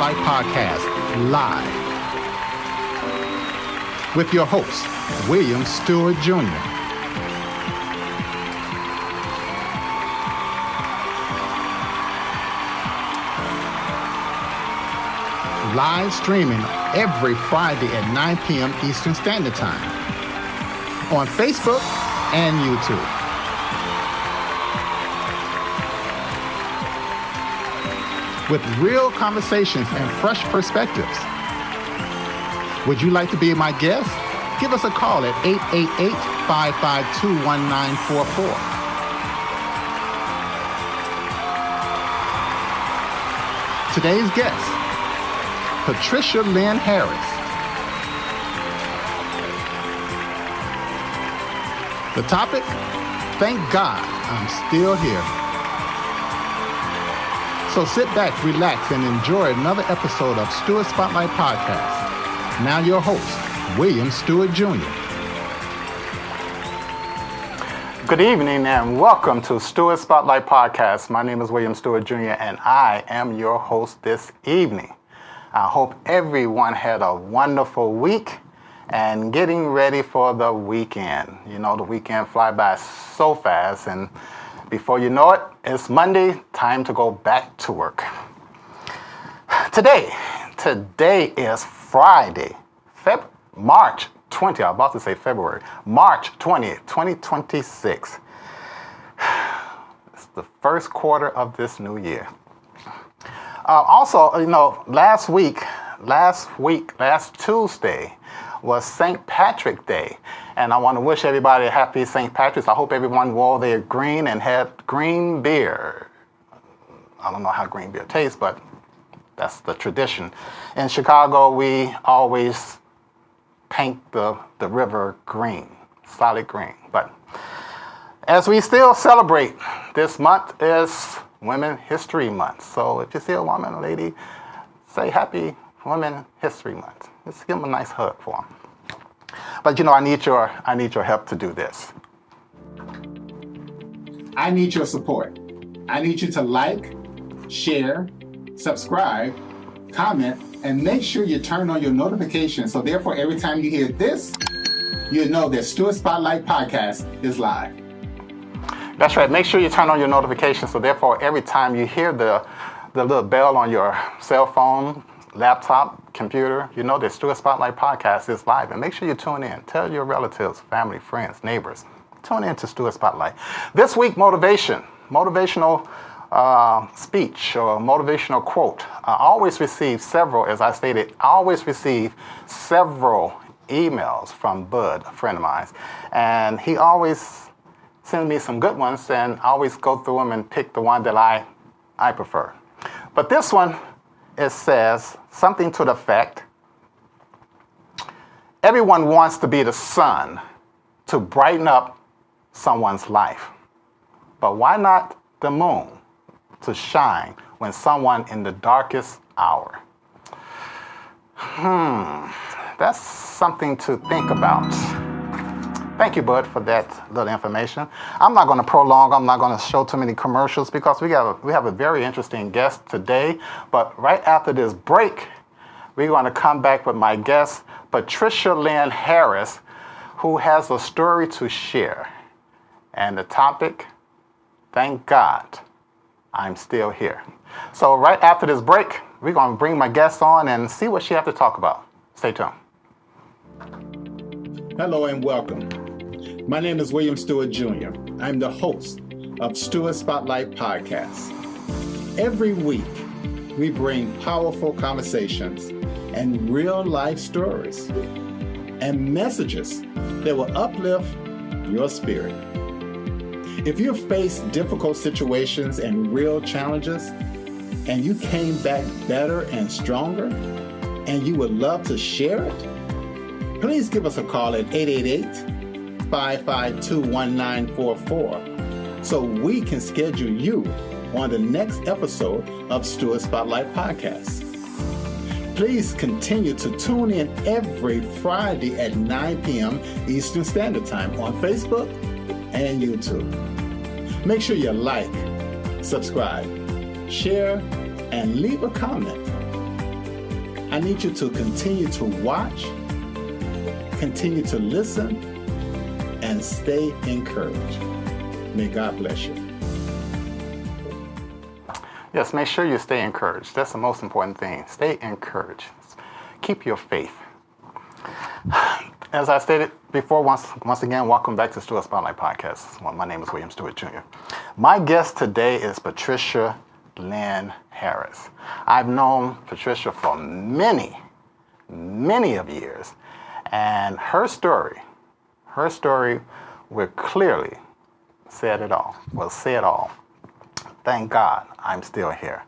Spotlight Podcast live with your host, William Stewart Jr. Live streaming every Friday at 9 p.m. Eastern Standard Time on Facebook and YouTube. With real conversations and fresh perspectives. Would you like to be my guest? Give us a call at 888-552-1944. Today's guest, Patricia Lynn Harris. The topic, thank God I'm still here. So sit back, relax, and enjoy another episode of Stewart Spotlight Podcast. Now your host, William Stewart Jr. Good evening and welcome to Stewart Spotlight Podcast. My name is William Stewart Jr. and I am your host this evening. I hope everyone had a wonderful week and getting ready for the weekend. You know, the weekend fly by so fast, and before you know it, it's Monday, time to go back to work. Today is Friday, March 20th, I was about to say February, March 20th, 2026. It's the first quarter of this new year. Also, you know, last Tuesday was St. Patrick's Day. And I want to wish everybody a happy St. Patrick's. I hope everyone wore their green and had green beer. I don't know how green beer tastes, but that's the tradition. In Chicago, we always paint the river green, solid green. But as we still celebrate, this month is Women's History Month. So if you see a woman, a lady, say Happy Women's History Month. Just give them a nice hug for them. But you know, I need your help to do this. I need your support. I need you to like, share, subscribe, comment, and make sure you turn on your notifications. So therefore, every time you hear this, you know that Stewart Spotlight Podcast is live. That's right. Make sure you turn on your notifications. So therefore, every time you hear the little bell on your cell phone, laptop, computer, you know that Stewart Spotlight Podcast is live. And make sure you tune in. Tell your relatives, family, friends, neighbors. Tune in to Stewart Spotlight. This week, motivational speech or motivational quote. I always receive several, as I stated, emails from Bud, a friend of mine. And he always sends me some good ones, and I always go through them and pick the one that I prefer. But this one, it says something to the effect, everyone wants to be the sun to brighten up someone's life. But why not the moon to shine when someone in the darkest hour? That's something to think about. Thank you, Bud, for that little information. I'm not going to prolong. I'm not going to show too many commercials because we have a very interesting guest today. But right after this break, we're going to come back with my guest, Patricia Lynn Harris, who has a story to share. And the topic, thank God I'm still here. So right after this break, we're going to bring my guest on and see what she has to talk about. Stay tuned. Hello and welcome. My name is William Stewart Jr. I'm the host of Stewart Spotlight Podcast. Every week, we bring powerful conversations and real life stories and messages that will uplift your spirit. If you face difficult situations and real challenges, and you came back better and stronger, and you would love to share it, please give us a call at 888-552-1944 so we can schedule you on the next episode of Stewart Spotlight Podcast. Please continue to tune in every Friday at 9 p.m. Eastern Standard Time on Facebook and YouTube. Make sure you like, subscribe, share, and leave a comment. I need you to continue to watch, continue to listen, and stay encouraged. May God bless you. Yes, make sure you stay encouraged. That's the most important thing. Stay encouraged. Keep your faith. As I stated before, once again, welcome back to Stewart Spotlight Podcast. Well, my name is William Stewart Jr. My guest today is Patricia Lynn Harris. I've known Patricia for many of years, and her story will clearly say it all. Will say it all. Thank God I'm still here.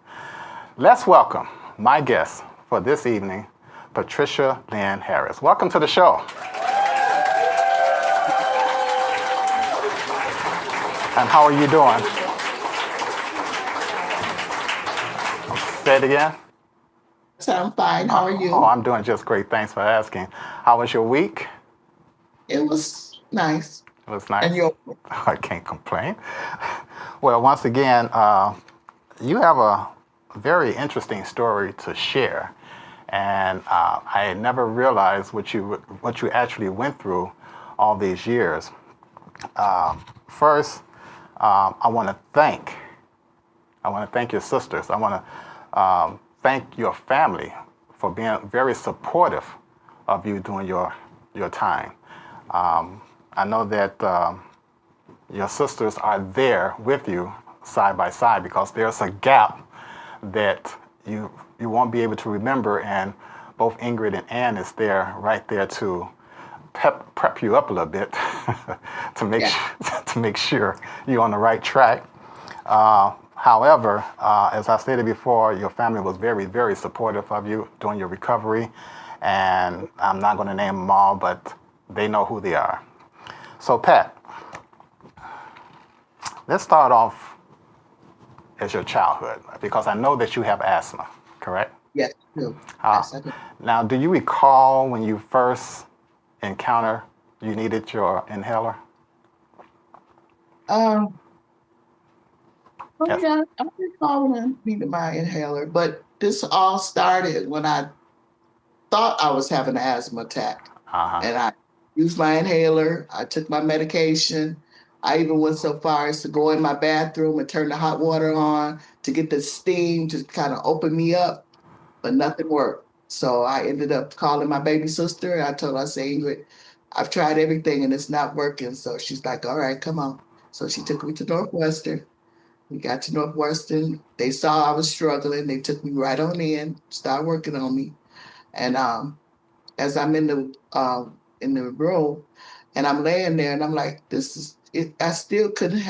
Let's welcome my guest for this evening, Patricia Lynn Harris. Welcome to the show. And how are you doing? Say it again. I'm fine. How are you? Oh, I'm doing just great. Thanks for asking. How was your week? It was nice. It was nice. And your I can't complain. Well, once again, you have a very interesting story to share, and I had never realized what you actually went through all these years. First, I want to thank your sisters. I want to thank your family for being very supportive of you during your time. I know that your sisters are there with you side by side because there's a gap that you won't be able to remember, and both Ingrid and Ann is there right there to prep you up a little bit to make sure you're on the right track. However, as I stated before, your family was very, very supportive of you during your recovery, and I'm not going to name them all, but they know who they are. So, Pat, let's start off as your childhood, because I know that you have asthma, correct? yes, I do. Yes, I do. Now, do you recall when you first encountered you needed your inhaler? Yes. Yeah, I recall when I needed my inhaler, but this all started when I thought I was having an asthma attack. Uh-huh. And I used my inhaler. I took my medication. I even went so far as to go in my bathroom and turn the hot water on to get the steam to kind of open me up, but nothing worked. So I ended up calling my baby sister, and I told her, I said, Ingrid, I've tried everything and it's not working. So she's like, all right, come on. So she took me to Northwestern. We got to Northwestern. They saw I was struggling. They took me right on in, started working on me. And as I'm in the room, and I'm laying there, and I'm like, this is it. I still couldn't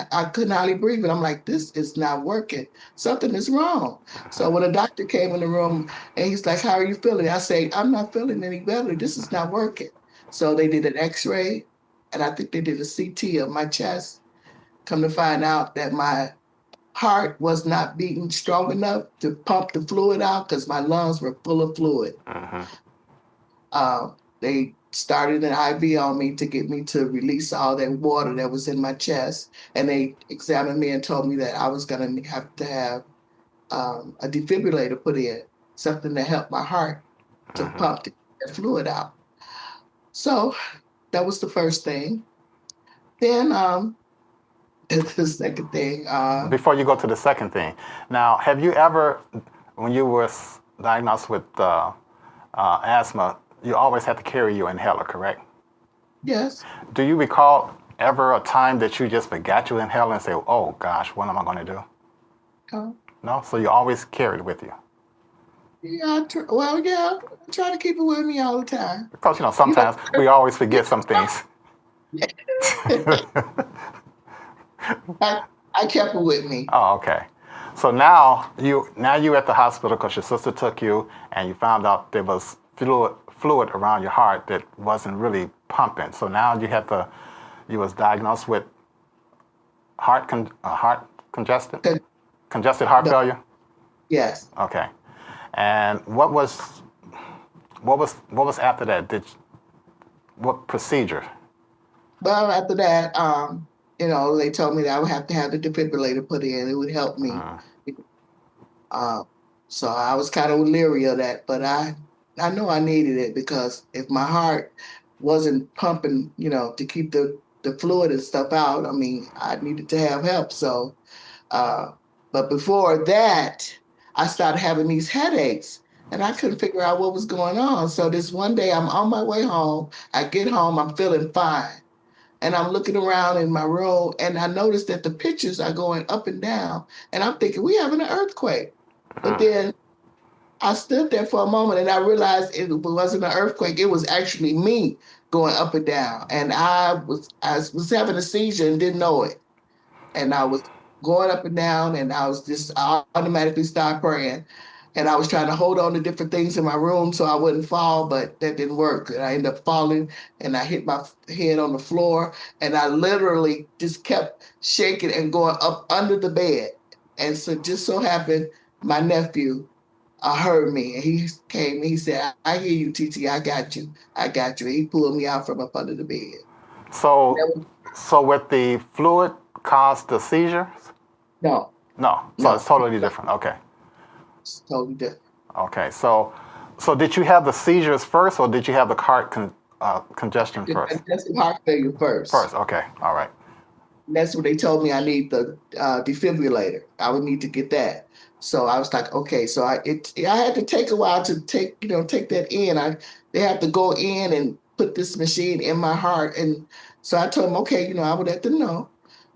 hardly breathe. And I'm like, this is not working. Something is wrong. So when the doctor came in the room, and he's like, how are you feeling? I say, I'm not feeling any better. This is not working. So they did an X-ray, and I think they did a CT of my chest. Come to find out that my heart was not beating strong enough to pump the fluid out because my lungs were full of fluid. They started an IV on me to get me to release all that water that was in my chest. And they examined me and told me that I was going to have a defibrillator put in, something to help my heart to pump the fluid out. So that was the first thing. Then the second thing. Before you go to the second thing, now, have you ever, when you were diagnosed with asthma, you always had to carry your inhaler, correct? Yes. Do you recall ever a time that you just forgot your inhaler and say, oh gosh, what am I going to do? No? So you always carried it with you? Yeah, I try to keep it with me all the time. Because, sometimes we always forget some things. I kept it with me. Oh, okay. So now you at the hospital because your sister took you and you found out there was fluid around your heart that wasn't really pumping. So now you was diagnosed with congested heart failure. Yes. Okay. And what was after that? What procedure? Well, after that, they told me that I would have to have the defibrillator put in. It would help me. So I was kind of leery of that, but I I know I needed it because if my heart wasn't pumping, to keep the fluid and stuff out, I mean, I needed to have help. So, uh, but before that, I started having these headaches and I couldn't figure out what was going on. So this one day I'm on my way home. I get home, I'm feeling fine. And I'm looking around in my room and I noticed that the pictures are going up and down. And I'm thinking, we having an earthquake. But then I stood there for a moment and I realized it wasn't an earthquake. It was actually me going up and down. And I was having a seizure and didn't know it. And I was going up and down and I automatically started praying. And I was trying to hold on to different things in my room so I wouldn't fall, but that didn't work. And I ended up falling and I hit my head on the floor and I literally just kept shaking and going up under the bed. And so just so happened, my nephew heard me and he came and he said, I hear you, TT, I got you. I got you. And he pulled me out from up under the bed. So, That was, so with the fluid caused the seizures? no, No. So no, it's totally different. Okay. it's totally different. Okay. So did you have the seizures first, or did you have the congestion first? That's the heart failure first. First. Okay. All right. That's what they told me I need the defibrillator. I would need to get that. So I was like, okay. So I had to take a while to take that in. They have to go in and put this machine in my heart, and so I told them, okay, I would let them know.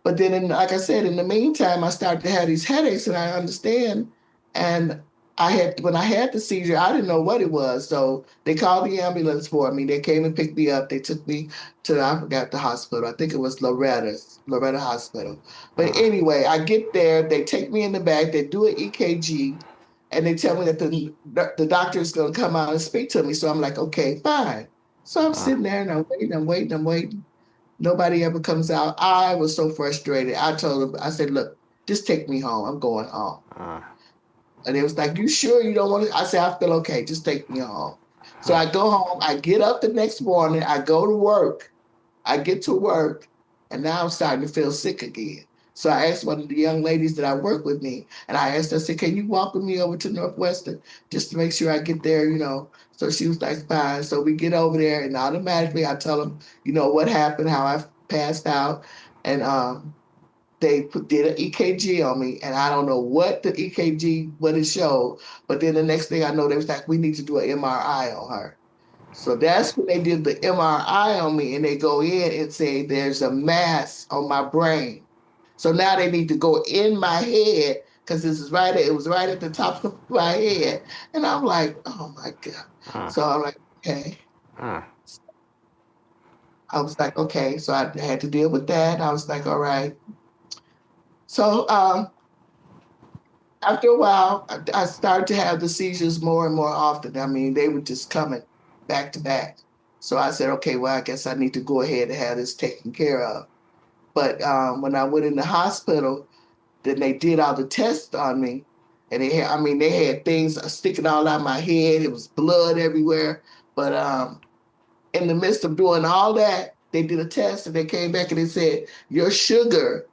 But then, like I said, in the meantime, I started to have these headaches, and I understand. And when I had the seizure, I didn't know what it was. So they called the ambulance for me. They came and picked me up. They took me to, I forgot the hospital. I think it was Loretta Hospital. But anyway, I get there. They take me in the back. They do an EKG, and they tell me that the doctor is going to come out and speak to me. So I'm like, okay, fine. So I'm sitting there and I'm waiting. Nobody ever comes out. I was so frustrated. I told them, I said, look, just take me home. I'm going home. Uh, And it was like, you sure you don't want to? I said, I feel okay. Just take me home. So I go home. I get up the next morning. I go to work. I get to work. And now I'm starting to feel sick again. So I asked one of the young ladies that I work with me, and I asked her, I said, can you walk with me over to Northwestern just to make sure I get there? So she was like, fine. So we get over there, and automatically I tell them, what happened, how I passed out. And they did an EKG on me, and I don't know what the EKG, what it showed. But then the next thing I know, they was like, we need to do an MRI on her. So that's when they did the MRI on me, and they go in and say there's a mass on my brain. So now they need to go in my head because it was right at the top of my head. And I'm like, oh my God. So I'm like, okay. uh, I was like, okay. So I had to deal with that. I was like, all right. So after a while, I started to have the seizures more and more often. I mean, they were just coming back to back. So I said, okay, well, I guess I need to go ahead and have this taken care of. But when I went in the hospital, then they did all the tests on me. And they had things sticking all out my head. It was blood everywhere. But in the midst of doing all that, they did a test and they came back and they said, your sugar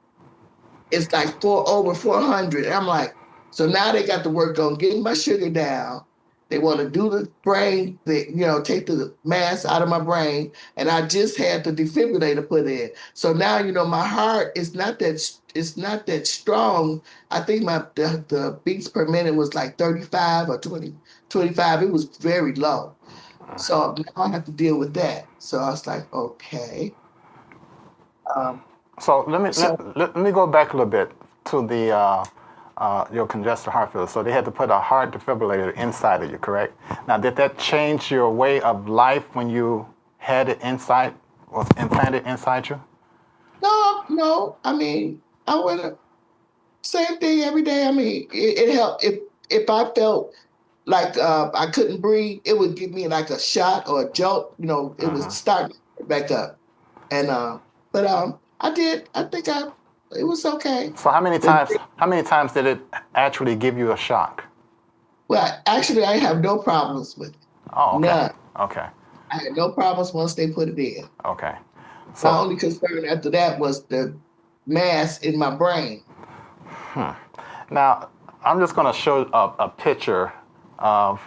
is like over 400. And I'm like, so now they got to work on getting my sugar down. They want to do the brain, take the mass out of my brain. And I just had the defibrillator put in. So now, my heart is not that strong. I think the beats per minute was like 35 or 25. It was very low. So now I have to deal with that. So I was like, okay. so let me go back a little bit to the your congestive heart failure. So they had to put a heart defibrillator inside of you, correct? Now, did that change your way of life when you had it was implanted inside you? No. I mean, I would same thing every day. I mean, it helped. If I felt like I couldn't breathe, it would give me like a shot or a jolt. It would start back up. And but I did. I think it was okay. So how many times did it actually give you a shock? Well, actually, I have no problems with it. Oh, okay. None. Okay. I had no problems once they put it in. Okay. My So only concern after that was the mass in my brain. now I'm just going to show a picture of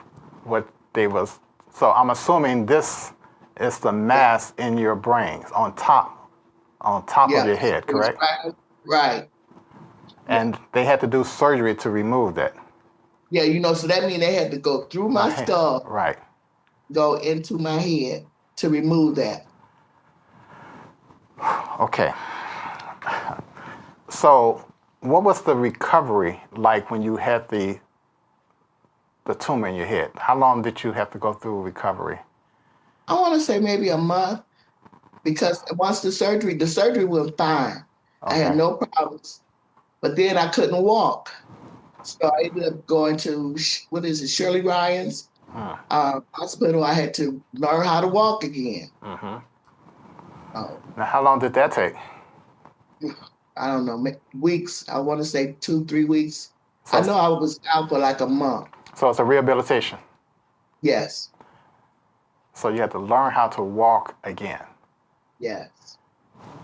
what they was So I'm assuming this is the mass in your brain on top of Yeah, your head, it's correct? right. Yeah. And they had to do surgery to remove that. Yeah, so that means they had to go through my My head. skull, Right. go into my head to remove that. Okay. So what was the recovery like when you had the tumor in your head? How long did you have to go through recovery? I want to say maybe a month, because once the surgery went fine. I had Okay. no problems, but then I couldn't walk. So I ended up going to, what is it, Shirley Ryan's hospital. I had to learn how to walk again. Mm-hmm. Oh, Now, how long did that take? I don't know, weeks. I want to say 2, 3 weeks. So, I know I was out for like a month. so it's a rehabilitation. Yes, So you had to learn how to walk again. yes,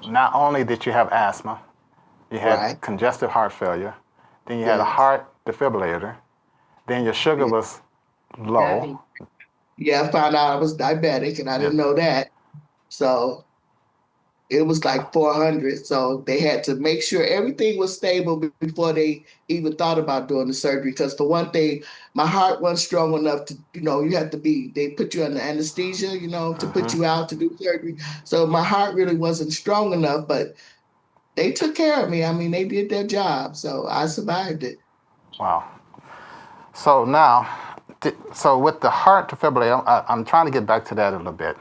Not only did you have asthma, you had right. congestive heart failure, then you had a Yes. heart defibrillator, then your sugar Yeah. was low. Yeah, I found out I was diabetic, and I didn't know that. So it was like 400. So they had to make sure everything was stable before they even thought about doing the surgery. Because the one thing, my heart wasn't strong enough to, you have to they put you under anesthesia, to put you out to do surgery. So my heart really wasn't strong enough, but they took care of me. I mean, they did their job. So I survived it. Wow. So now, so with the heart defibrillator, I'm trying to get back to that a little bit.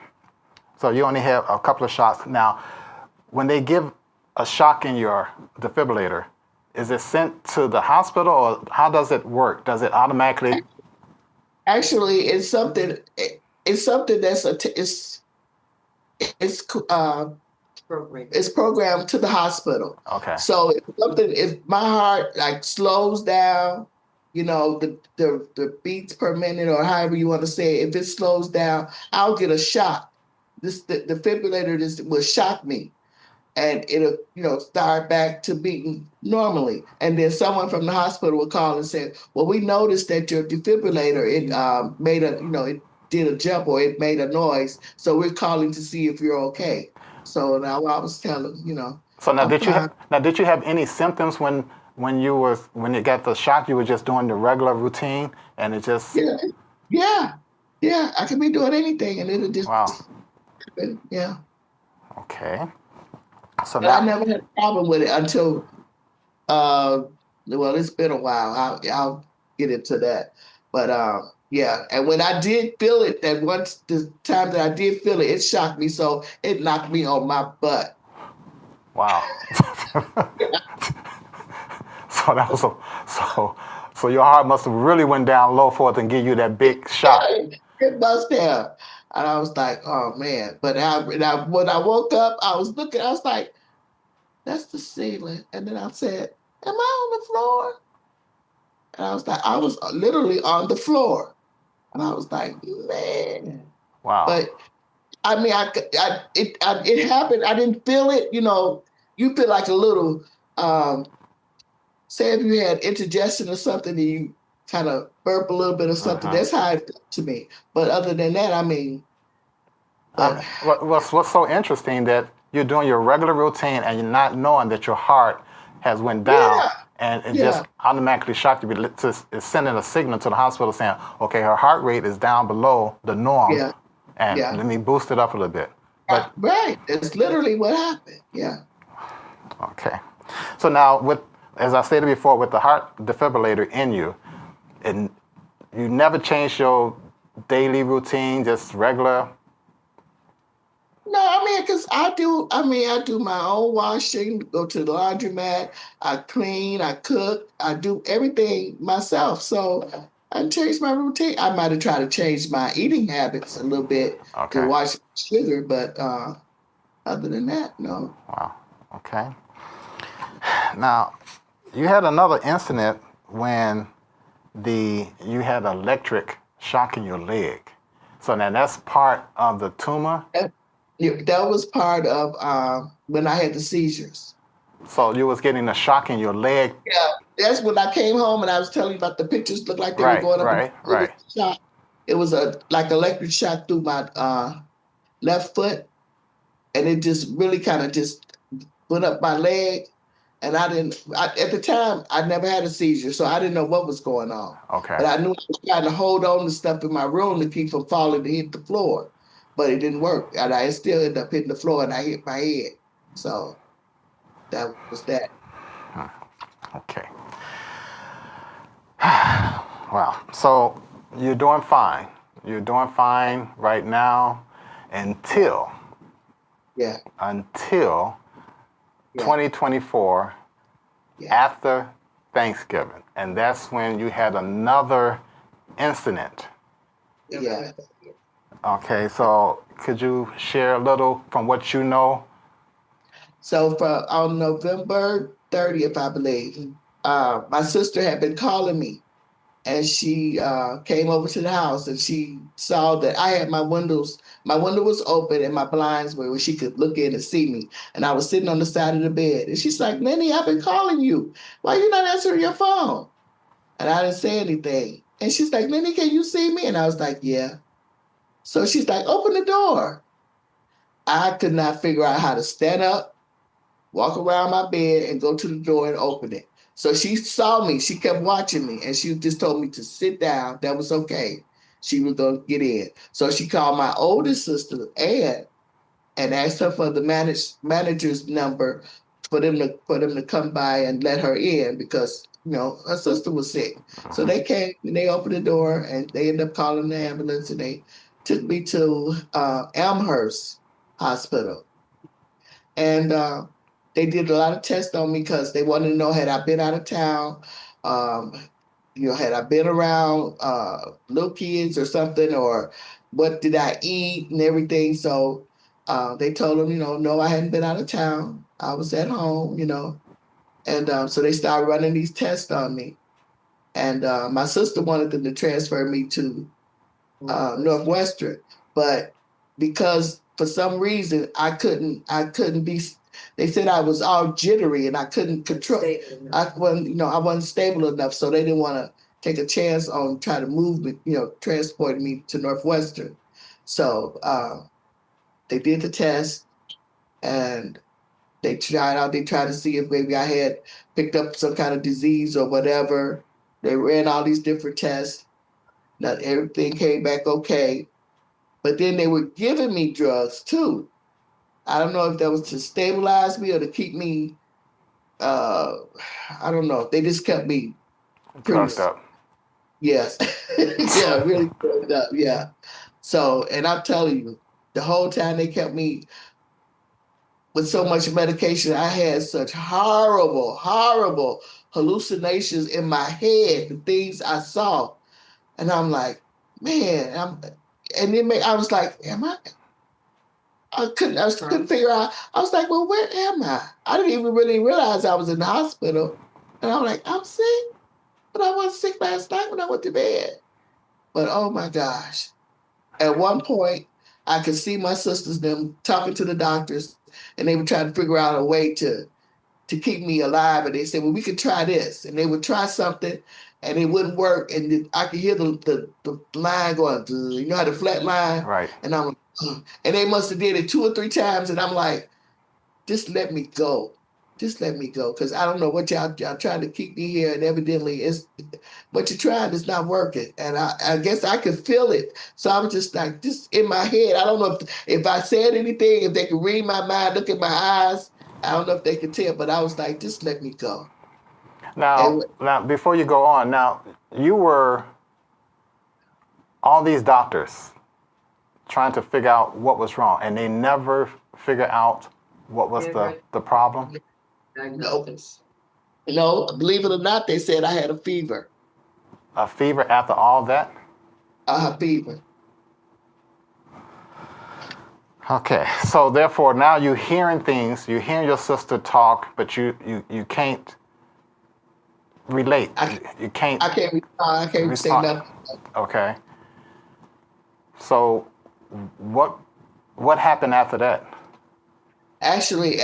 So you only have a couple of shots. Now, when they give a shock in your defibrillator, is it sent to the hospital, or how does it work? Does it automatically? Actually, it's something. It's something that's it's programmed to the hospital. Okay. So if my heart like slows down, the beats per minute, or however you want to say it, if it slows down, I'll get a shock. The defibrillator will shock me, and it'll start back to beating normally. And then someone from the hospital will call and say, well, we noticed that your defibrillator, it made it did a jump, or it made a noise. So we're calling to see if you're okay. So now I was telling, So now, I'm fine. did you have any symptoms when you got the shock? You were just doing the regular routine, and it just Yeah. I could be doing anything, and it'll just wow. yeah. Okay. So But I now, never had a problem with it until well, it's been a while. I'll get into that. But yeah, and when I did feel it, that once the time that I did feel it, it shocked me. So it knocked me on my butt. wow. So that was so your heart must have really went down low for it to give you that big shock. It must have. And I was like, oh man. But when I woke up, I was like, that's the ceiling. And then I said, am I on the floor? And I was like, I was literally on the floor. And I was like, man. Wow. But I mean, it happened. I didn't feel it. You feel like a little, say if you had indigestion or something, and you kind of burp a little bit or something. That's how it felt to me. But other than that, I mean, what's so interesting that you're doing your regular routine and you're not knowing that your heart has went down, and it just automatically shocked you. It's sending a signal to the hospital saying, okay, her heart rate is down below the norm, and let me boost it up a little bit. But right, it's literally what happened. Yeah. Okay. So now, as I stated before, with the heart defibrillator in you, and you never changed your daily routine, just regular. No, I mean, because I do my own washing, go to the laundromat, I clean, I cook, I do everything myself. So I changed my routine. I might have tried to change my eating habits a little bit to watch sugar, but other than that, no. Wow. Okay. Now, you had another incident when you had electric shock in your leg. So now that's part of the tumor? That was part of when I had the seizures. So you was getting a shock in your leg? Yeah, that's when I came home and I was telling you about the pictures. Looked like they were going up. Right. Shot. it was a like electric shock through my left foot, and it just really kind of just went up my leg. And at the time, I never had a seizure, so I didn't know what was going on. Okay. But I knew I was trying to hold on to stuff in my room to keep from falling to hit the floor. But it didn't work. And I still ended up hitting the floor and I hit my head. So that was that. Okay. Wow. So you're doing fine. You're doing fine right now until Yeah. 2024 Yeah. after Thanksgiving. And that's when you had another incident. Yeah. Okay, so could you share a little from what you know? So on November 30th, I believe, my sister had been calling me, and she came over to the house, and she saw that I had my window was open and my blinds were where she could look in and see me. And I was sitting on the side of the bed. And she's like, Nenny, I've been calling you. Why you not answering your phone? And I didn't say anything. And she's like, Nenny, can you see me? And I was like, yeah. So she's like, open the door. I could not figure out how to stand up, walk around my bed, and go to the door and open it. So she saw me. She kept watching me, and she just told me to sit down. That was okay. She was going to get in. So she called my oldest sister, Ann, and asked her for the manager's number for them to come by and let her in because her sister was sick. So they came and they opened the door and they ended up calling the ambulance and they took me to Elmhurst Hospital. And they did a lot of tests on me because they wanted to know had I been out of town, had I been around little kids or something, or what did I eat and everything. So they told them, no, I hadn't been out of town. I was at home, And so they started running these tests on me. And my sister wanted them to transfer me to Northwestern, but because for some reason I couldn't be. They said I was all jittery and I couldn't control. I wasn't stable enough, so they didn't want to take a chance on trying to move me, transport me to Northwestern. So they did the test and they tried to see if maybe I had picked up some kind of disease or whatever. They ran all these different tests. Now everything came back okay. But then they were giving me drugs too. I don't know if that was to stabilize me or to keep me, I don't know. They just kept me Drugged up. Yes. Yeah, really drugged up. Yeah. So, and I'm telling you, the whole time they kept me with so much medication, I had such horrible, horrible hallucinations in my head, the things I saw. And I'm like, man, I was like, I couldn't figure out. I was like, well, where am I? I didn't even really realize I was in the hospital. And I'm like, I'm sick? But I wasn't sick last night when I went to bed. But oh my gosh. At one point, I could see my sisters, them talking to the doctors, and they were trying to figure out a way to keep me alive. And they said, well, we could try this. And they would try something, and it wouldn't work. And I could hear the line going, you know how the flat line? Right. And I'm like, and they must have did it 2 or 3 times. And I'm like, just let me go. Just let me go. Because I don't know what y'all trying to keep me here. And evidently, what you're trying is not working. And I guess I could feel it. So I was just like, just in my head. I don't know if I said anything, if they could read my mind, look at my eyes. I don't know if they could tell. But I was like, just let me go. Now, before you go on, now, you were all these doctors trying to figure out what was wrong, and they never figure out what was the problem? No, believe it or not, they said I had a fever. A fever after all that? A fever. Okay, so therefore now you're hearing things, you're hearing your sister talk, but you can't relate. You can't. I can't respond. Say nothing. Okay. So what happened after that? Actually,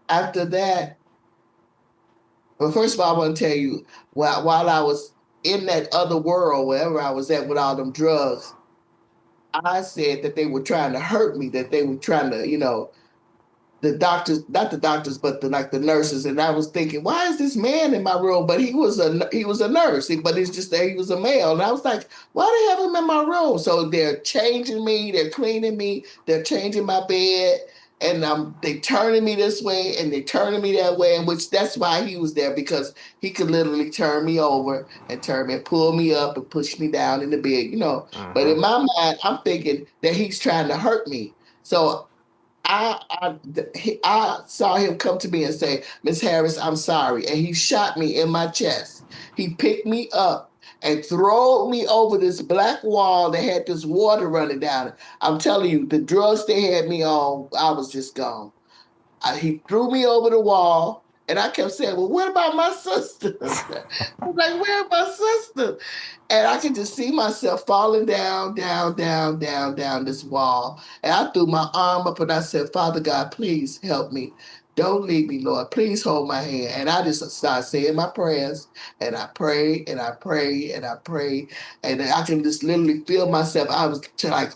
after that, well, first of all, I want to tell you, while I was in that other world, wherever I was at with all them drugs, I said that they were trying to hurt me, that they were trying to, the doctors, not the doctors, but the nurses. And I was thinking, why is this man in my room? But he was a nurse, but it's just that he was a male. And I was like, why do they have him in my room? So they're changing me, they're cleaning me, they're changing my bed, and they turning me this way and they turning me that way. And which that's why he was there, because he could literally turn me over and turn me and pull me up and push me down in the bed. But in my mind, I'm thinking that he's trying to hurt me. So I saw him come to me and say, Miss Harris, I'm sorry. And he shot me in my chest. He picked me up and threw me over this black wall that had this water running down it. I'm telling you, the drugs they had me on, I was just gone. He threw me over the wall, and I kept saying, well, what about my sister? I was like, where are my sister? And I could just see myself falling down this wall. And I threw my arm up and I said, Father God, please help me. Don't leave me, Lord. Please hold my hand. And I just started saying my prayers, and I prayed and I prayed and I prayed. And I can just literally feel myself. I was like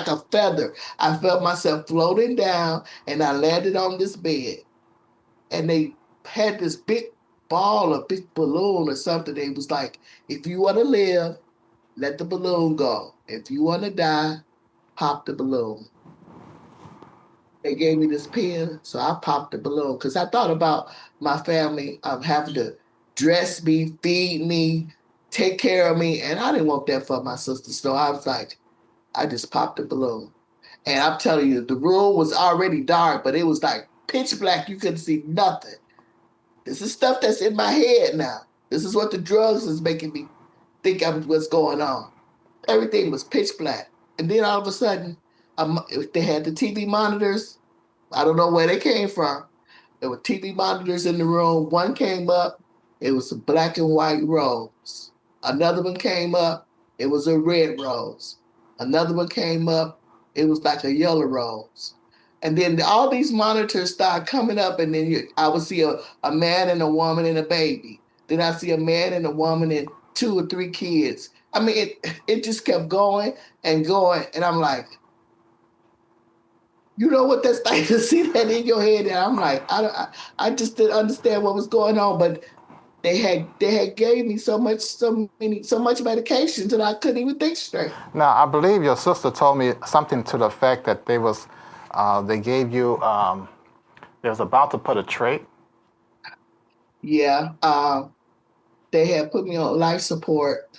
a feather. I felt myself floating down, and I landed on this bed. And they had this big ball, a big balloon or something. They was like, if you want to live, let the balloon go. If you want to die, pop the balloon. They gave me this pen, so I popped the balloon because I thought about my family having to dress me, feed me, take care of me, and I didn't want that for my sister. So I was like, I just popped the balloon. And I'm telling you, the room was already dark, but it was like pitch black. You couldn't see nothing. This is stuff that's in my head now. This is what the drugs is making me think of what's going on. Everything was pitch black. And then all of a sudden, they had the TV monitors. I don't know where they came from. There were TV monitors in the room. One came up. It was a black and white rose. Another one came up. It was a red rose. Another one came up. It was like a yellow rose. And then all these monitors start coming up, and then I would see a man and a woman and a baby. Then I see a man and a woman and 2 or 3 kids. I mean, it just kept going and going. And I'm like, you know what that's like to see that in your head? And I'm like, I just didn't understand what was going on. But they had gave me so much medication that I couldn't even think straight. Now, I believe your sister told me something to the effect that they gave you, they was about to put a trait. Yeah, they had put me on life support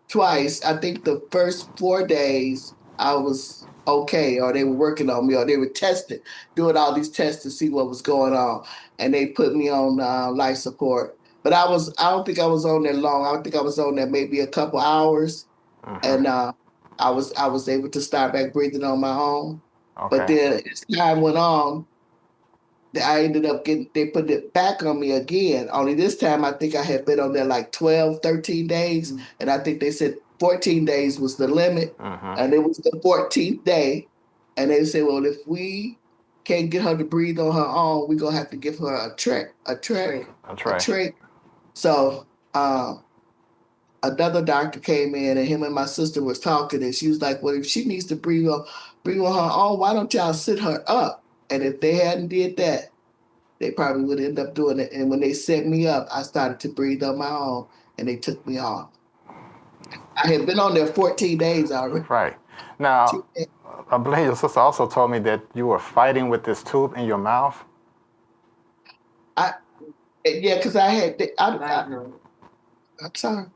twice. I think the first 4 days I was okay, or they were working on me, or they were doing all these tests to see what was going on, and they put me on life support. But I don't think I was on there long. I think I was on there maybe a couple hours, and I was able to start back breathing on my own. Okay. But then as time went on, I ended up they put it back on me again. Only this time, I think I had been on there like 12, 13 days. And I think they said 14 days was the limit. And it was the 14th day. And they said, well, if we can't get her to breathe on her own, we're going to have to give her a tray. So another doctor came in, and him and my sister was talking, and she was like, well, if she needs to breathe on her own, why don't y'all sit her up? And if they hadn't did that, they probably would end up doing it. And when they set me up, I started to breathe on my own, and they took me off. I had been on there 14 days already. Right. Now, I believe your sister also told me that you were fighting with this tube in your mouth. Yeah, because I had... I'm sorry.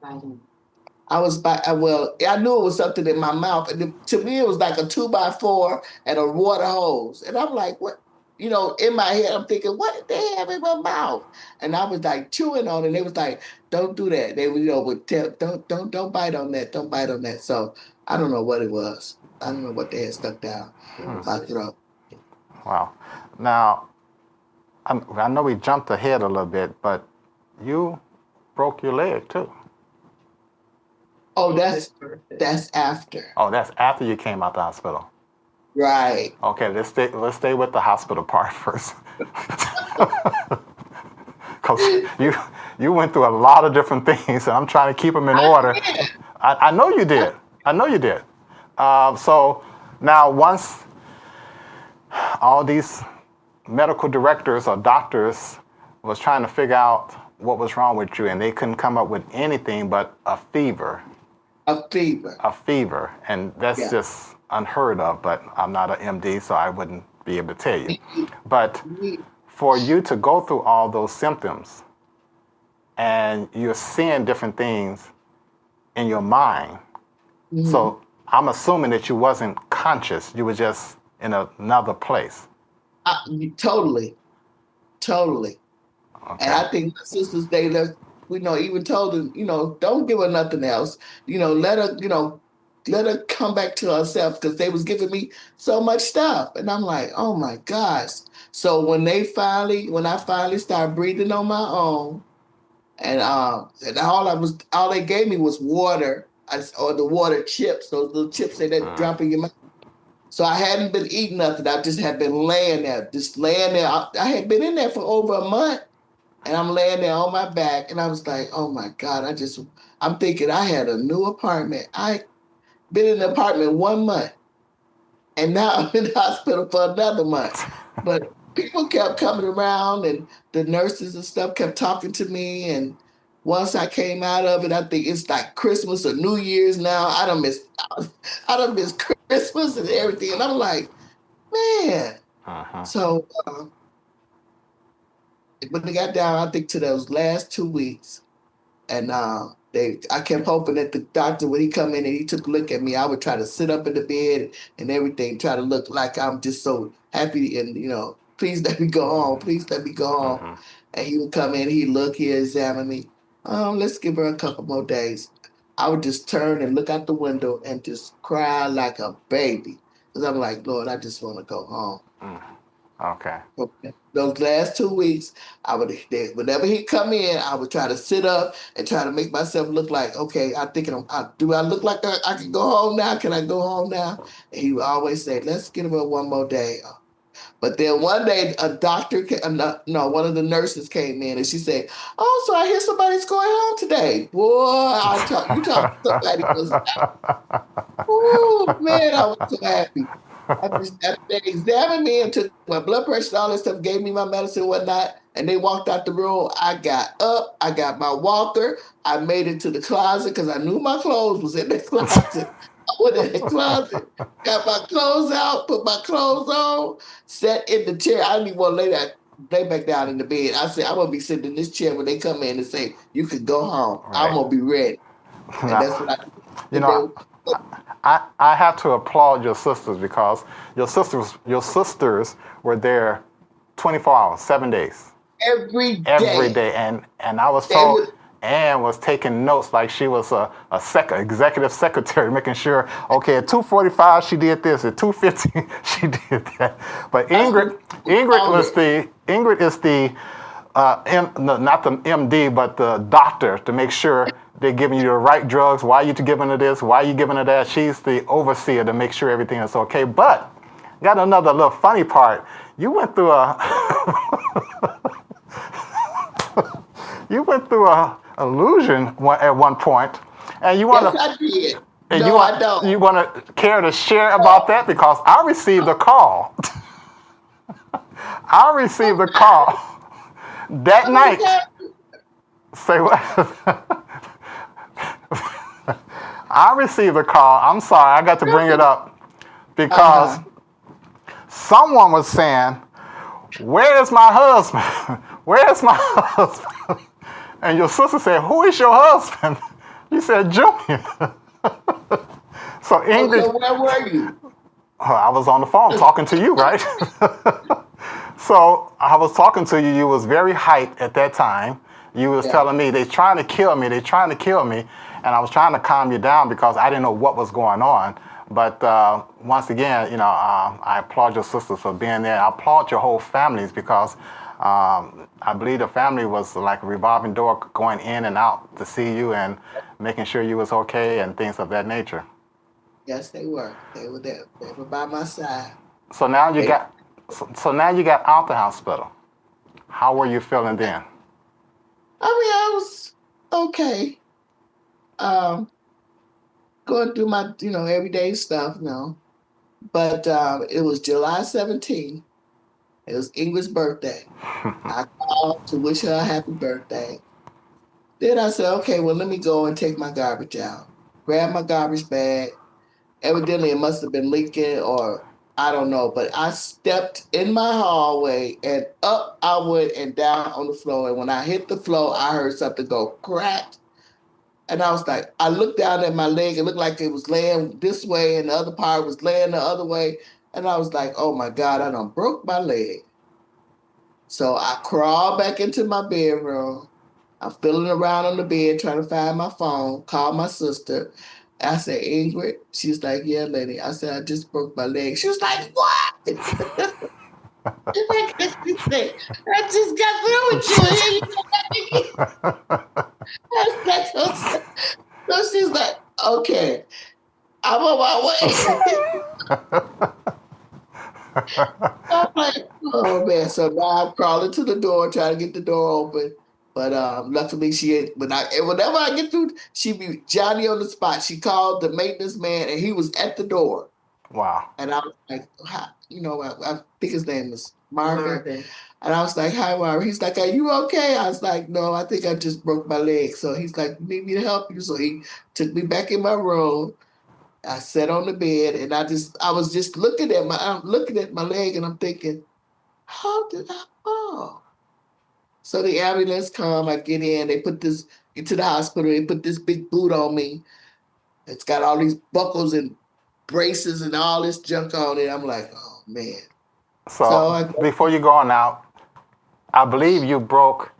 I knew it was something in my mouth. And to me, it was like a 2x4 and a water hose. And I'm like, what? In my head, I'm thinking, what did they have in my mouth? And I was like chewing on it. And they was like, don't do that. They would tell, don't bite on that. Don't bite on that. So I don't know what it was. I don't know what they had stuck down my throat. Wow. Now, I know we jumped ahead a little bit, but you broke your leg too. Oh, that's after. Oh, that's after you came out the hospital. Right. Okay, let's stay with the hospital part first. because you went through a lot of different things, and I'm trying to keep them in order. I know you did. I know you did. So now, once all these medical directors or doctors was trying to figure out what was wrong with you, and they couldn't come up with anything but a fever. A fever. A fever, and that's just unheard of. But I'm not an MD, so I wouldn't be able to tell you. But for you to go through all those symptoms, and you're seeing different things in your mind, so I'm assuming that you wasn't conscious. You were just in another place. Totally. Okay. And I think my sisters, they left, even told her, don't give her nothing else. Let her come back to herself, because they was giving me so much stuff. And I'm like, oh my gosh. So when I finally started breathing on my own, and all they gave me was water, or the water chips, those little chips that drop in your mouth. So I hadn't been eating nothing. I just had been laying there. I had been in there for over a month, and I'm laying there on my back, and I was like, oh my God, I'm thinking I had a new apartment. I been in the apartment 1 month, and now I'm in the hospital for another month. But people kept coming around, and the nurses and stuff kept talking to me, and once I came out of it, I think it's like Christmas or New Year's now. I done missed Christmas and everything. And I'm like, man. So when they got down, I think to those last 2 weeks, and I kept hoping that the doctor, when he come in and he took a look at me, I would try to sit up in the bed and everything, try to look like I'm just so happy and, please let me go home. Please let me go home. And he would come in, he'd look, he'd examine me. Let's give her a couple more days. I would just turn and look out the window and just cry like a baby. Because I'm like, Lord, I just want to go home. Okay. Those last 2 weeks, whenever he come in, I would try to sit up and try to make myself look like, okay, do I look like I can go home now? Can I go home now? And he would always say, let's give her one more day. But then one day, one of the nurses came in and she said, oh, so I hear somebody's going home today. Boy, you talk to somebody was oh man, I was so happy. After they examined me and took my blood pressure and all that stuff, gave me my medicine and whatnot, and they walked out the room, I got up, I got my walker, I made it to the closet because I knew my clothes was in the closet. I went in the closet, got my clothes out, put my clothes on, sat in the chair. I didn't even want to lay back down in the bed. I said, I'm going to be sitting in this chair when they come in and say, you can go home. Right. I'm going to be ready. And that's what I have to applaud your sisters, because your sisters were there 24 hours, 7 days. Every day. And I was told Ann was taking notes like she was a executive secretary, making sure, okay, at 2:45 she did this, at 2:15 she did that. But Ingrid is the not the MD, but the doctor, to make sure they're giving you the right drugs. Why are you giving her this? Why are you giving her that? She's the overseer to make sure everything is okay. But got another little funny part. You went through a illusion at one point, and you want to. Yes, I did. And no, I don't. You want to care to share about that, because I received a call. I received a call that night. Say what? I received a call. I'm sorry, I got to bring it up because someone was saying, "Where is my husband? Where is my husband?" And your sister said, "Who is your husband?" You said, "Junior." So Ingrid, so where were you? I was on the phone talking to you, right? So I was talking to you. You was very hyped at that time. You was telling me, they're trying to kill me. They're trying to kill me. And I was trying to calm you down because I didn't know what was going on. But once again, I applaud your sisters for being there. I applaud your whole families, because I believe the family was like a revolving door, going in and out to see you and making sure you was okay and things of that nature. Yes, they were. They were there. They were by my side. So now you got out the hospital. How were you feeling then? I mean, I was okay. Um, going through my, everyday stuff, But it was July 17th. It was Ingrid's birthday. I called to wish her a happy birthday. Then I said, okay, well, let me go and take my garbage out. Grab my garbage bag. Evidently, it must have been leaking or I don't know, but I stepped in my hallway and up I went and down on the floor. And when I hit the floor, I heard something go crack. And I was like, I looked down at my leg. It looked like it was laying this way and the other part was laying the other way. And I was like, oh my God, I done broke my leg. So I crawled back into my bedroom. I'm feeling around on the bed trying to find my phone, called my sister. I said, Ingrid. She's like, yeah, lady. I said, I just broke my leg. She was like, what? She said, I just got through with you. And here you come back again. I was like, so she's like, okay, I'm on my way. I'm like, oh man. So now I'm crawling to the door, trying to get the door open. But luckily she had, whenever I get through, she be Johnny on the spot. She called the maintenance man and he was at the door. Wow. And I was like, hi, I think his name is Marvin. And I was like, hi, Marvin. He's like, are you okay? I was like, no, I think I just broke my leg. So he's like, you need me to help you? So he took me back in my room. I sat on the bed and I was just looking at my leg and I'm thinking, how did I fall? So the ambulance come, I get in, they put this into the hospital, they put this big boot on me. It's got all these buckles and braces and all this junk on it. I'm like, oh man. So before you go on now, I believe you broke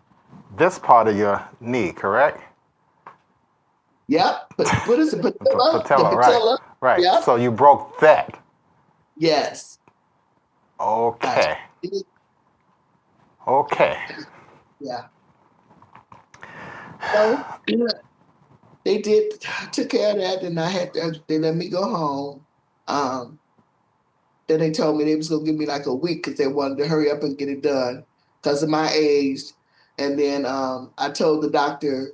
this part of your knee, correct? Yep. But what is it? Patella? Patella, right. Right. Yep. So you broke that. Yes. Okay. Okay. Yeah. So they took care of that, and they let me go home. Then they told me they was gonna give me like a week because they wanted to hurry up and get it done because of my age. And then I told the doctor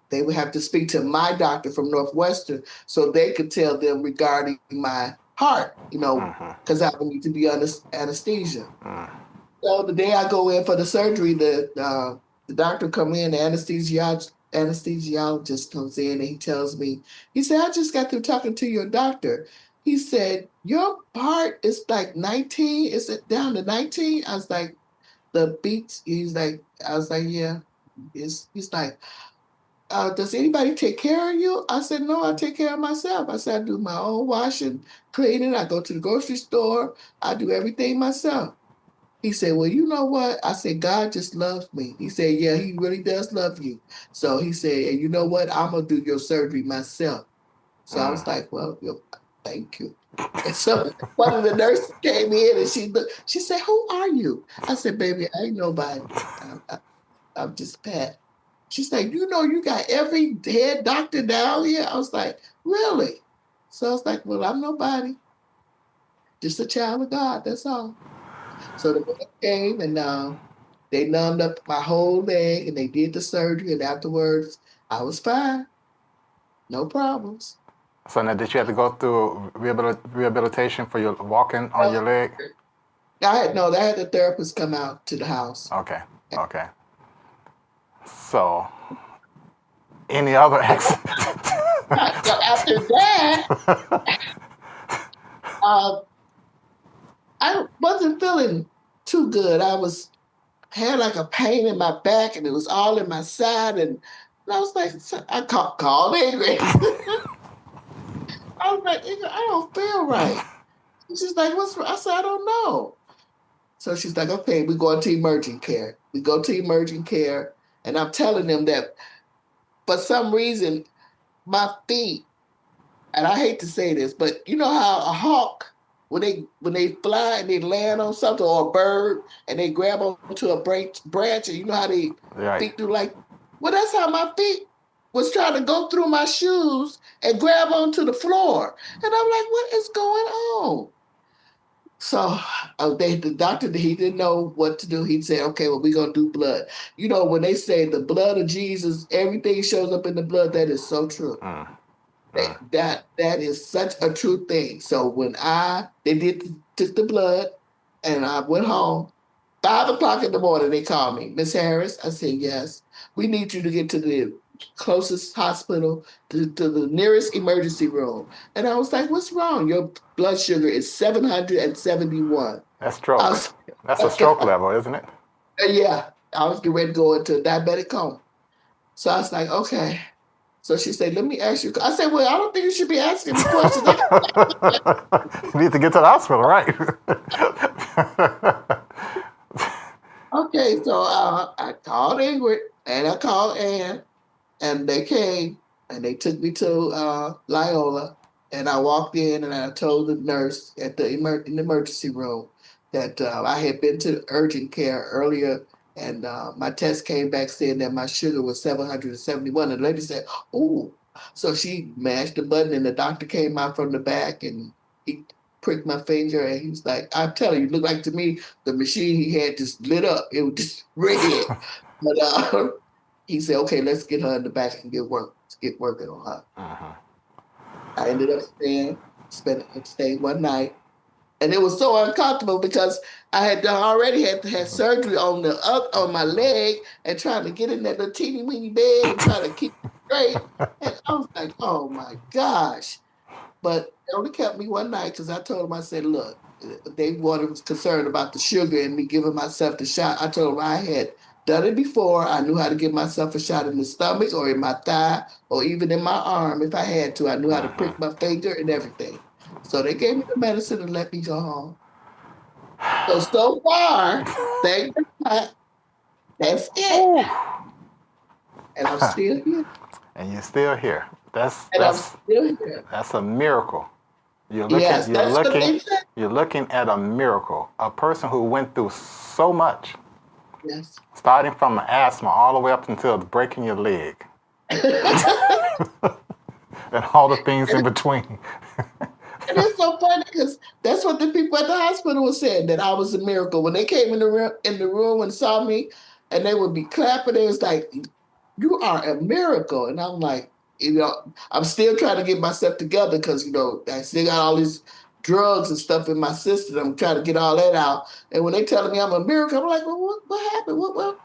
they would have to speak to my doctor from Northwestern so they could tell them regarding my heart, because I would need to be under anesthesia. So the day I go in for the surgery, the doctor come in, the anesthesiologist comes in and he tells me, he said, I just got through talking to your doctor. He said, your heart is like 19. Is it down to 19? I was like, the beats. I was like, yeah. He's like, does anybody take care of you? I said, no, I take care of myself. I said, I do my own washing, cleaning. I go to the grocery store. I do everything myself. He said, well, you know what? I said, God just loves me. He said, yeah, he really does love you. So he said, and you know what? I'm going to do your surgery myself. So I was like, well, thank you. And so one of the nurses came in and she said, who are you? I said, baby, I ain't nobody. I'm just Pat. She's like, you got every head doctor down here. I was like, really? So I was like, well, I'm nobody. Just a child of God. That's all. So the man came and they numbed up my whole leg and they did the surgery. And afterwards, I was fine. No problems. So now did you have to go through rehabilitation for your walking on your leg? I had the therapist come out to the house. Okay. So, any other accidents? So after that, I wasn't feeling too good. Had like a pain in my back and it was all in my side. And I was like, I called Ingrid. I was like, Ingrid, I don't feel right. She's like, what's wrong? I said, I don't know. So she's like, okay, we go to emergent care. We go to emergent care. And I'm telling them that for some reason, my feet, and I hate to say this, but you know how a hawk, when they fly and they land on something, or a bird and they grab onto a branch, and you know how they feet do well, that's how my feet was trying to go through my shoes and grab onto the floor. And I'm like, what is going on? So the doctor, he didn't know what to do. He'd say, okay, well, we're going to do blood. You know, when they say the blood of Jesus, everything shows up in the blood, that is so true. That is such a true thing. So when took the blood and I went home, 5 o'clock in the morning, they called me, Miss Harris. I said, yes, we need you to get to the closest hospital, to the nearest emergency room. And I was like, what's wrong? Your blood sugar is 771. That's stroke. That's a stroke level, isn't it? Yeah, I was getting ready to go into a diabetic coma. So I was like, okay. So she said, let me ask you. I said, well, I don't think you should be asking me questions. You need to get to the hospital, right? Okay, so I called Ingrid and I called Ann, and they came and they took me to Loyola, and I walked in and I told the nurse at in the emergency room that I had been to urgent care earlier, and my test came back saying that my sugar was 771. And the lady said, "Oh," so she mashed the button, and the doctor came out from the back and he pricked my finger, and he was like, "I'm telling you, it looked like to me the machine he had just lit up. It was just red." But he said, "Okay, let's get her in the back and get working on her." I ended up staying one night, and it was so uncomfortable because I had already had surgery on my leg and trying to get in that little teeny weeny bed and trying to keep it straight. And I was like, "Oh my gosh!" But they only kept me one night because I told them, I said, "Look, they was concerned about the sugar and me giving myself the shot." I told them I had done it before. I knew how to give myself a shot in the stomach or in my thigh or even in my arm if I had to. I knew how to prick my finger and everything. So they gave me the medicine and let me go home. So far, thank God, that's it. And I'm still here. And you're still here. I'm still here. That's a miracle. You're looking at a miracle. A person who went through so much. Yes. Starting from asthma all the way up until breaking your leg. And all the things in between. And it's so funny because that's what the people at the hospital were saying, that I was a miracle. When they came in the room and saw me, and they would be clapping, they was like, "You are a miracle." And I'm like, I'm still trying to get myself together because, I still got all these drugs and stuff in my system. I'm trying to get all that out. And when they telling me I'm a miracle, I'm like, well, what happened? What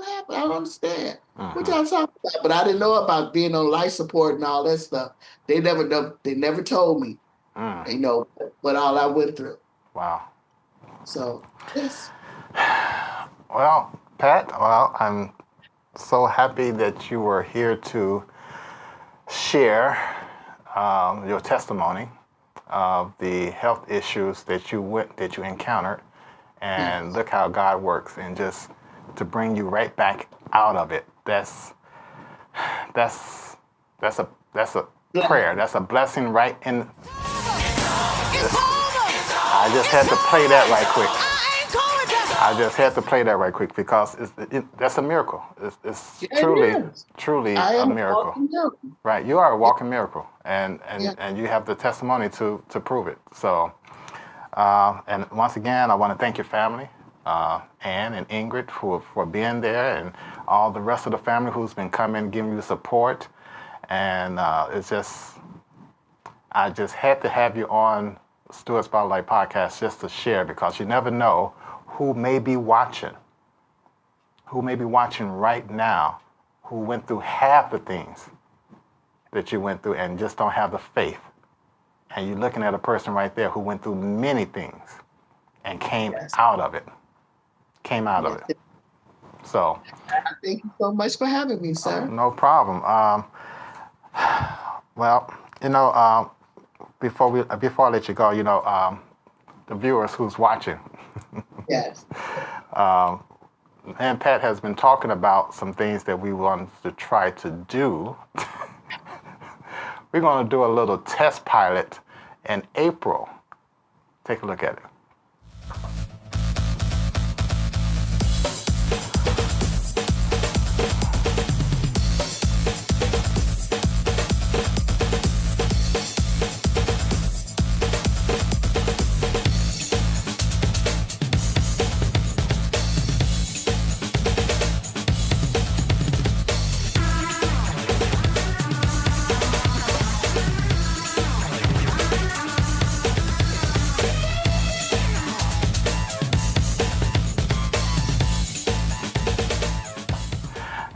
happened? I don't understand. What y'all talking about? But I didn't know about being on life support and all that stuff. They never told me, what all I went through. Wow. So, yes. Well, Pat, I'm so happy that you were here to share your testimony of the health issues that you encountered, and look how God works, and just to bring you right back out of it. That's a prayer. That's a blessing right in. I just had to play that right quick because that's a miracle. It's truly a miracle. Right, you are a walking miracle, and you have the testimony to prove it. So, and once again, I want to thank your family, Ann and Ingrid, for being there, and all the rest of the family who's been coming, giving you support. And I just had to have you on Stewart Spotlight Podcast just to share, because you never know who may be watching right now, who went through half the things that you went through and just don't have the faith. And you're looking at a person right there who went through many things and came out of it. So, thank you so much for having me, sir. No problem. Well, before I let you go, the viewers who's watching. Yes. And Pat has been talking about some things that we want to try to do. We're going to do a little test pilot in April. Take a look at it.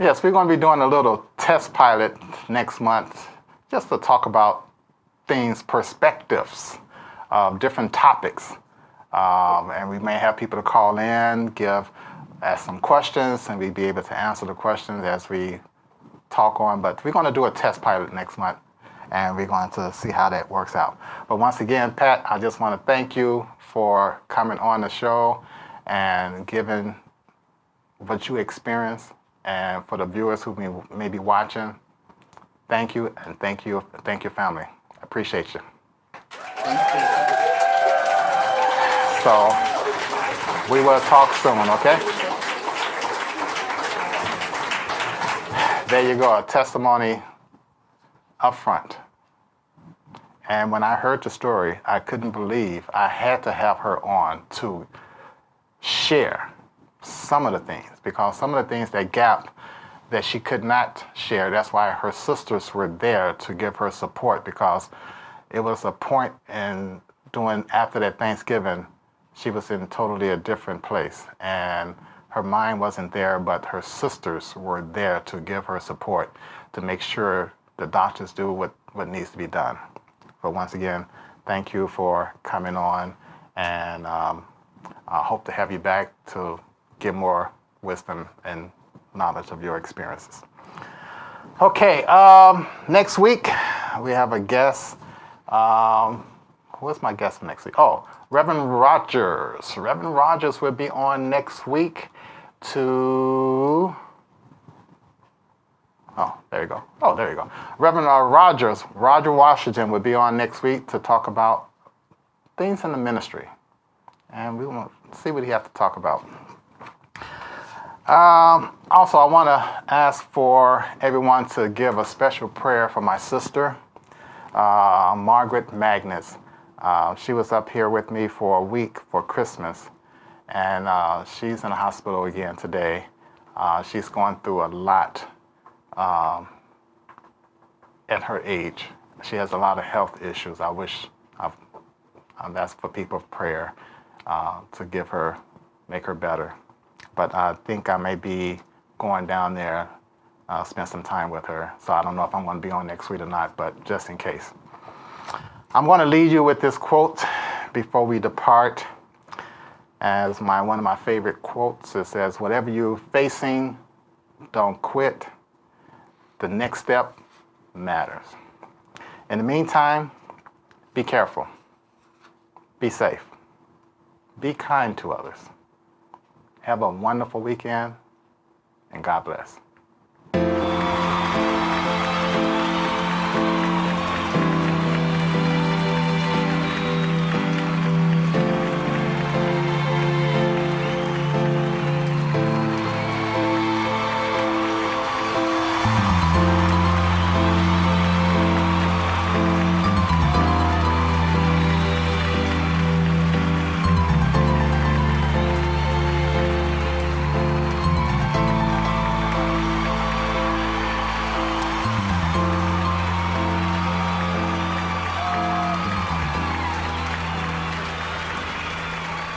Yes, we're going to be doing a little test pilot next month just to talk about things, perspectives of different topics. And we may have people to call in, ask some questions, and we'll be able to answer the questions as we talk on. But we're going to do a test pilot next month, and we're going to see how that works out. But once again, Pat, I just want to thank you for coming on the show and giving what you experienced. And for the viewers who may be watching, thank you, and thank your family. I appreciate you. Thank you. So we will talk soon, okay? There you go, a testimony up front. And when I heard the story, I couldn't believe I had to have her on to share some of the things, because some of the things, that gap that she could not share, that's why her sisters were there to give her support, because it was a point in after that Thanksgiving, she was in totally a different place, and her mind wasn't there, but her sisters were there to give her support, to make sure the doctors do what needs to be done. But once again, thank you for coming on, and I hope to have you back to give more wisdom and knowledge of your experiences. Okay, next week we have a guest. What's my guest for next week? Oh, Reverend Rogers. Reverend Rogers will be on next week to... Oh, there you go. Reverend Roger Washington will be on next week to talk about things in the ministry. And we will see what he has to talk about. Also, I want to ask for everyone to give a special prayer for my sister, Margaret Magnus. She was up here with me for a week for Christmas, and she's in the hospital again today. She's going through a lot at her age. She has a lot of health issues. I've asked for people's prayer to make her better. But I think I may be going down there, spend some time with her. So I don't know if I'm going to be on next week or not, but just in case. I'm going to leave you with this quote before we depart. As one of my favorite quotes, it says, "Whatever you're facing, don't quit. The next step matters." In the meantime, be careful. Be safe. Be kind to others. Have a wonderful weekend, and God bless.